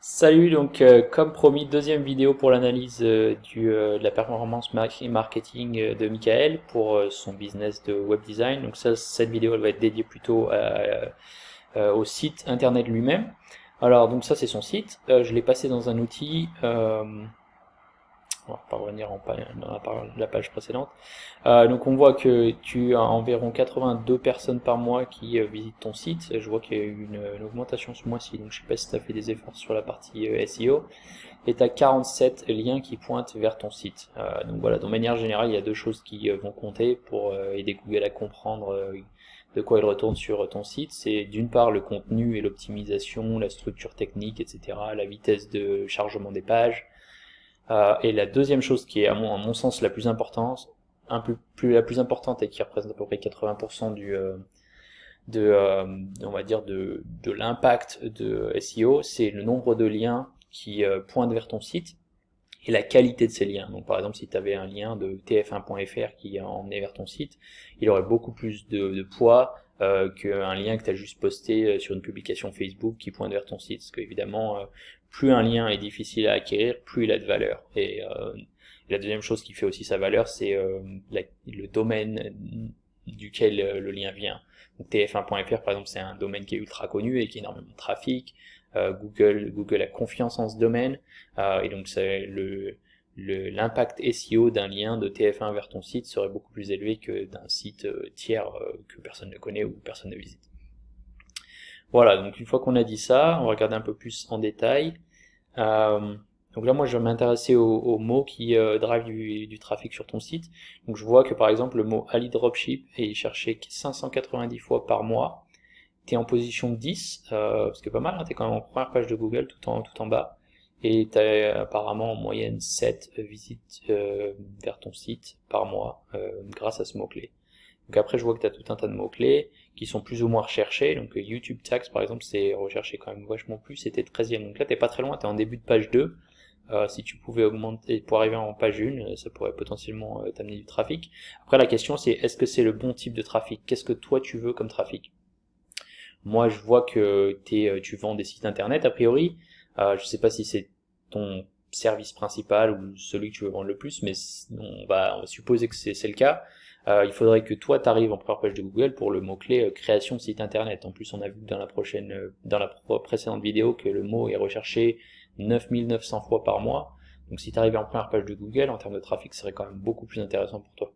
Salut, donc comme promis, deuxième vidéo pour l'analyse de la performance marketing de Michael pour son business de web design. Donc ça, cette vidéo elle va être dédiée plutôt au site internet lui-même. Alors donc ça c'est son site. Je l'ai passé dans un outil. On va pas revenir dans la page précédente. Donc on voit que tu as environ 82 personnes par mois qui visitent ton site. Je vois qu'il y a eu une augmentation ce mois-ci, donc je sais pas si tu as fait des efforts sur la partie SEO. Et tu as 47 liens qui pointent vers ton site. Donc voilà, de manière générale, il y a deux choses qui vont compter pour aider Google à comprendre de quoi il retourne sur ton site. C'est d'une part le contenu et l'optimisation, la structure technique, etc., la vitesse de chargement des pages. Et la deuxième chose qui est à mon sens la plus importante, la plus importante et qui représente à peu près 80% on va dire de l'impact de SEO, c'est le nombre de liens qui pointent vers ton site et la qualité de ces liens. Donc par exemple, si tu avais un lien de tf1.fr qui emmenait vers ton site, il aurait beaucoup plus de poids qu'un lien que tu as juste posté sur une publication Facebook qui pointe vers ton site. Parce qu'évidemment, plus un lien est difficile à acquérir, plus il a de valeur. Et la deuxième chose qui fait aussi sa valeur, c'est le domaine duquel le lien vient. Donc tf1.fr par exemple, c'est un domaine qui est ultra connu et qui a énormément de trafic. Google a confiance en ce domaine, et donc l'impact SEO d'un lien de TF1 vers ton site serait beaucoup plus élevé que d'un site tiers que personne ne connaît ou personne ne visite. Voilà, donc une fois qu'on a dit ça, on va regarder un peu plus en détail. Donc là, moi, je vais m'intéresser aux mots qui drivent du trafic sur ton site. Donc je vois que par exemple, le mot Ali Dropship est cherché 590 fois par mois. Tu es en position 10, ce qui est pas mal, hein, tu es quand même en première page de Google tout en bas. Et tu as apparemment en moyenne 7 visites vers ton site par mois grâce à ce mot-clé. Donc après, je vois que tu as tout un tas de mots-clés qui sont plus ou moins recherchés. Donc YouTube Tax, par exemple, c'est recherché quand même vachement plus, c'était 13e. Donc là, t'es pas très loin, tu es en début de page 2. Si tu pouvais augmenter pour arriver en page 1, ça pourrait potentiellement t'amener du trafic. Après, la question, c'est est-ce que c'est le bon type de trafic? Qu'est-ce que toi, tu veux comme trafic? Moi, je vois que tu vends des sites internet, a priori. Je sais pas si c'est ton service principal ou celui que tu veux vendre le plus, mais on va supposer que c'est le cas. Il faudrait que toi, tu arrives en première page de Google pour le mot-clé création de site internet. En plus, on a vu dans la précédente vidéo que le mot est recherché 9900 fois par mois. Donc si tu arrives en première page de Google, en termes de trafic, ce serait quand même beaucoup plus intéressant pour toi.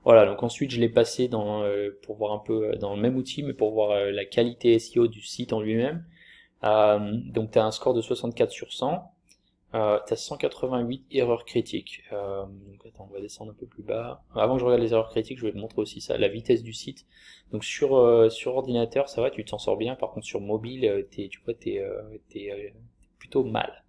Voilà, donc ensuite je l'ai passé pour voir un peu dans le même outil, mais pour voir la qualité SEO du site en lui-même. Donc tu as un score de 64 sur 100, tu as 188 erreurs critiques. Donc attends, on va descendre un peu plus bas. Avant que je regarde les erreurs critiques, je vais te montrer aussi ça, la vitesse du site. Donc sur ordinateur, ça va, tu t'en sors bien. Par contre sur mobile, tu vois, t'es plutôt mal.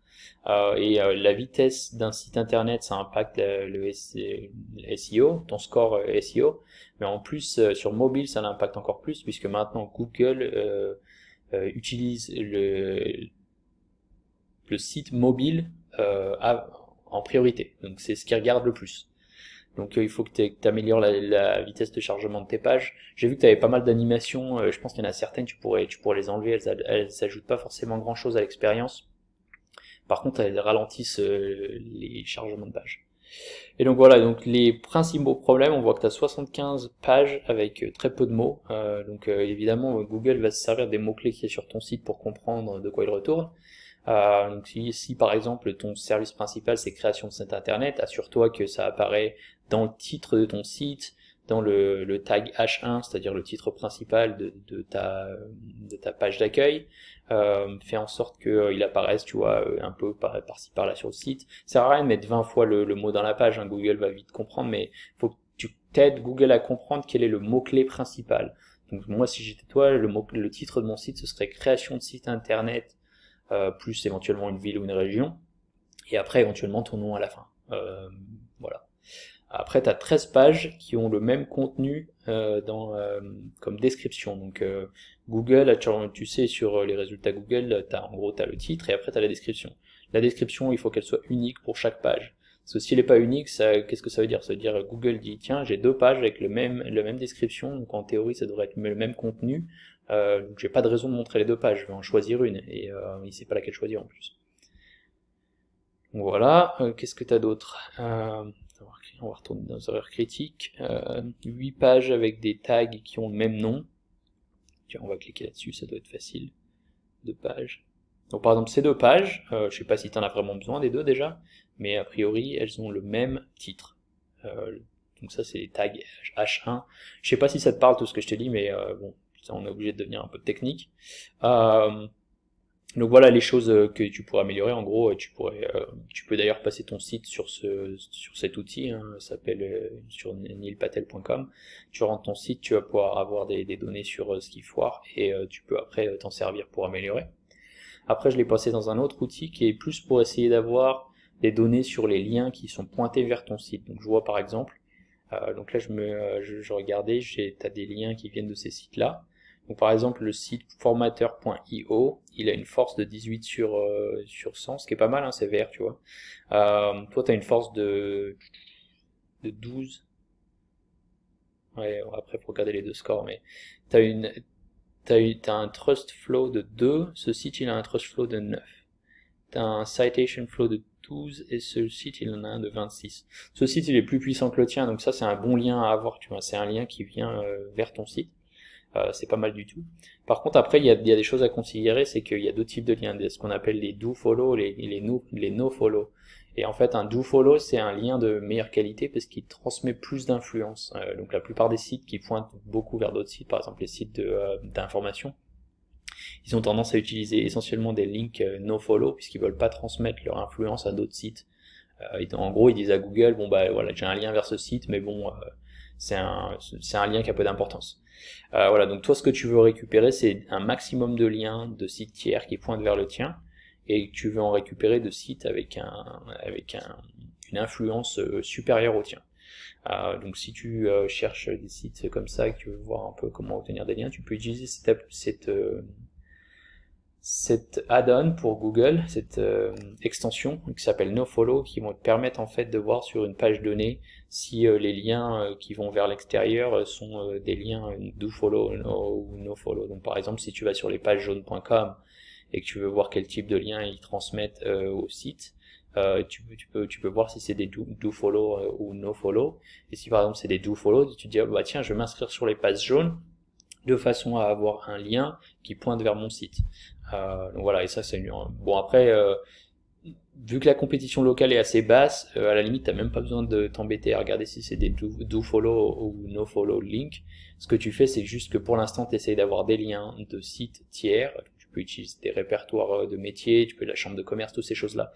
La vitesse d'un site internet, ça impacte le SEO, ton score SEO, mais en plus sur mobile, ça l'impacte encore plus puisque maintenant Google utilise le site mobile en priorité. Donc c'est ce qu'il regarde le plus. Donc il faut que tu améliores la vitesse de chargement de tes pages. J'ai vu que tu avais pas mal d'animations, je pense qu'il y en a certaines, tu pourrais les enlever, elles s'ajoutent pas forcément grand chose à l'expérience. Par contre, elles ralentissent les chargements de pages. Et donc voilà, donc les principaux problèmes, on voit que tu as 75 pages avec très peu de mots. Évidemment, Google va se servir des mots-clés qui est sur ton site pour comprendre de quoi il retourne. Donc si par exemple ton service principal c'est création de site internet, assure-toi que ça apparaît dans le titre de ton site, dans le tag H1, c'est-à-dire le titre principal de ta page d'accueil. Fais en sorte qu'il apparaisse, tu vois, un peu par-ci par-là sur le site. Ça sert à rien de mettre 20 fois le mot dans la page, hein, Google va vite comprendre, mais faut que tu t'aides Google à comprendre quel est le mot-clé principal. Donc moi, si j'étais toi, le titre de mon site, ce serait création de site internet, plus éventuellement une ville ou une région, et après éventuellement ton nom à la fin. Voilà. Après, tu as 13 pages qui ont le même contenu comme description. Donc Google, tu sais, sur les résultats Google, en gros, tu as le titre et après tu as la description. La description, il faut qu'elle soit unique pour chaque page. Parce que si elle n'est pas unique, qu'est-ce que ça veut dire? Ça veut dire Google dit, tiens, j'ai deux pages avec la même description, donc en théorie, ça devrait être le même contenu. Donc j'ai pas de raison de montrer les deux pages, je vais en choisir une, et il sait pas laquelle choisir en plus. Donc voilà, qu'est-ce que tu as d'autre? On va retourner dans les horaires critiques. 8 pages avec des tags qui ont le même nom. Tiens, on va cliquer là-dessus, ça doit être facile. 2 pages. Donc par exemple ces 2 pages, je sais pas si tu en as vraiment besoin des deux déjà, mais a priori elles ont le même titre. Donc ça c'est les tags H1. Je sais pas si ça te parle tout ce que je te dis, mais bon, ça, on est obligé de devenir un peu technique. Donc voilà les choses que tu pourrais améliorer. En gros, tu peux d'ailleurs passer ton site sur cet outil, hein, ça s'appelle sur neilpatel.com. Tu rentres ton site, tu vas pouvoir avoir des données sur ce qui foire, et tu peux après t'en servir pour améliorer. Après, je l'ai passé dans un autre outil qui est plus pour essayer d'avoir des données sur les liens qui sont pointés vers ton site. Donc je vois par exemple, donc là je regardais, t'as des liens qui viennent de ces sites-là. Donc par exemple le site formateur.io, il a une force de 18 sur 100, ce qui est pas mal, hein, c'est vert, tu vois. Toi tu as une force de 12. Ouais, après faut regarder les deux scores, mais t'as un trust flow de 2, ce site il a un trust flow de 9. T'as un citation flow de 12 et ce site il en a un de 26. Ce site il est plus puissant que le tien, donc ça c'est un bon lien à avoir, tu vois, c'est un lien qui vient vers ton site. C'est pas mal du tout. Par contre après il y a des choses à considérer, c'est qu'il y a deux types de liens, ce qu'on appelle les do follow, les no follow. Et en fait un do follow c'est un lien de meilleure qualité parce qu'il transmet plus d'influence. Donc la plupart des sites qui pointent beaucoup vers d'autres sites, par exemple les sites d'information, ils ont tendance à utiliser essentiellement des links no follow puisqu'ils veulent pas transmettre leur influence à d'autres sites. En gros ils disent à Google, bon bah voilà, j'ai un lien vers ce site, mais bon c'est un lien qui a peu d'importance. Voilà, donc toi ce que tu veux récupérer c'est un maximum de liens de sites tiers qui pointent vers le tien, et tu veux en récupérer de sites avec une influence supérieure au tien. Donc si tu cherches des sites comme ça et que tu veux voir un peu comment obtenir des liens, tu peux utiliser cette add-on pour Google, cette extension qui s'appelle NoFollow, qui vont te permettre en fait de voir sur une page donnée si les liens qui vont vers l'extérieur sont des liens dofollow ou nofollow. Donc par exemple si tu vas sur les pages jaunes.com et que tu veux voir quel type de lien ils transmettent au site, tu peux voir si c'est des dofollow ou nofollow. Et si par exemple c'est des dofollow, tu te dis bah tiens, je vais m'inscrire sur les pages jaunes de façon à avoir un lien qui pointe vers mon site. Donc voilà, et ça c'est bon après vu que la compétition locale est assez basse, à la limite t'as même pas besoin de t'embêter à regarder si c'est des do follow ou no follow link. Ce que tu fais c'est juste que pour l'instant tu essayes d'avoir des liens de sites tiers. Tu peux utiliser des répertoires de métiers, tu peux la chambre de commerce, toutes ces choses là,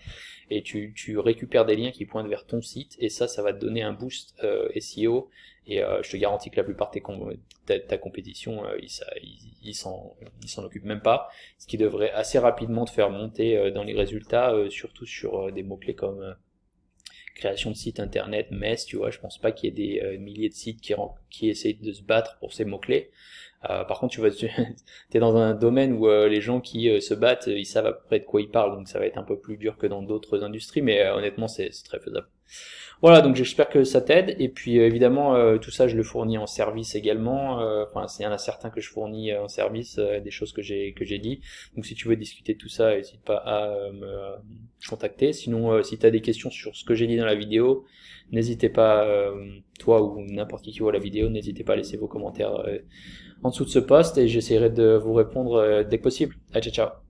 et tu récupères des liens qui pointent vers ton site, et ça va te donner un boost SEO. Et je te garantis que la plupart de ta compétition, ils s'en occupent même pas, ce qui devrait assez rapidement te faire monter dans les résultats, surtout sur des mots-clés comme création de site internet, MES, tu vois. Je pense pas qu'il y ait des milliers de sites qui essayent de se battre pour ces mots-clés. Par contre, t'es dans un domaine où les gens qui se battent, ils savent à peu près de quoi ils parlent, donc ça va être un peu plus dur que dans d'autres industries, mais honnêtement, c'est très faisable. Voilà, donc j'espère que ça t'aide, et puis évidemment tout ça je le fournis en service également. Enfin il y en a certains que je fournis en service, des choses que j'ai dit. Donc si tu veux discuter de tout ça, n'hésite pas à me contacter. Sinon si tu as des questions sur ce que j'ai dit dans la vidéo, n'hésitez pas, toi ou n'importe qui voit la vidéo, n'hésitez pas à laisser vos commentaires en dessous de ce post, et j'essaierai de vous répondre dès que possible. Allez, ciao ciao.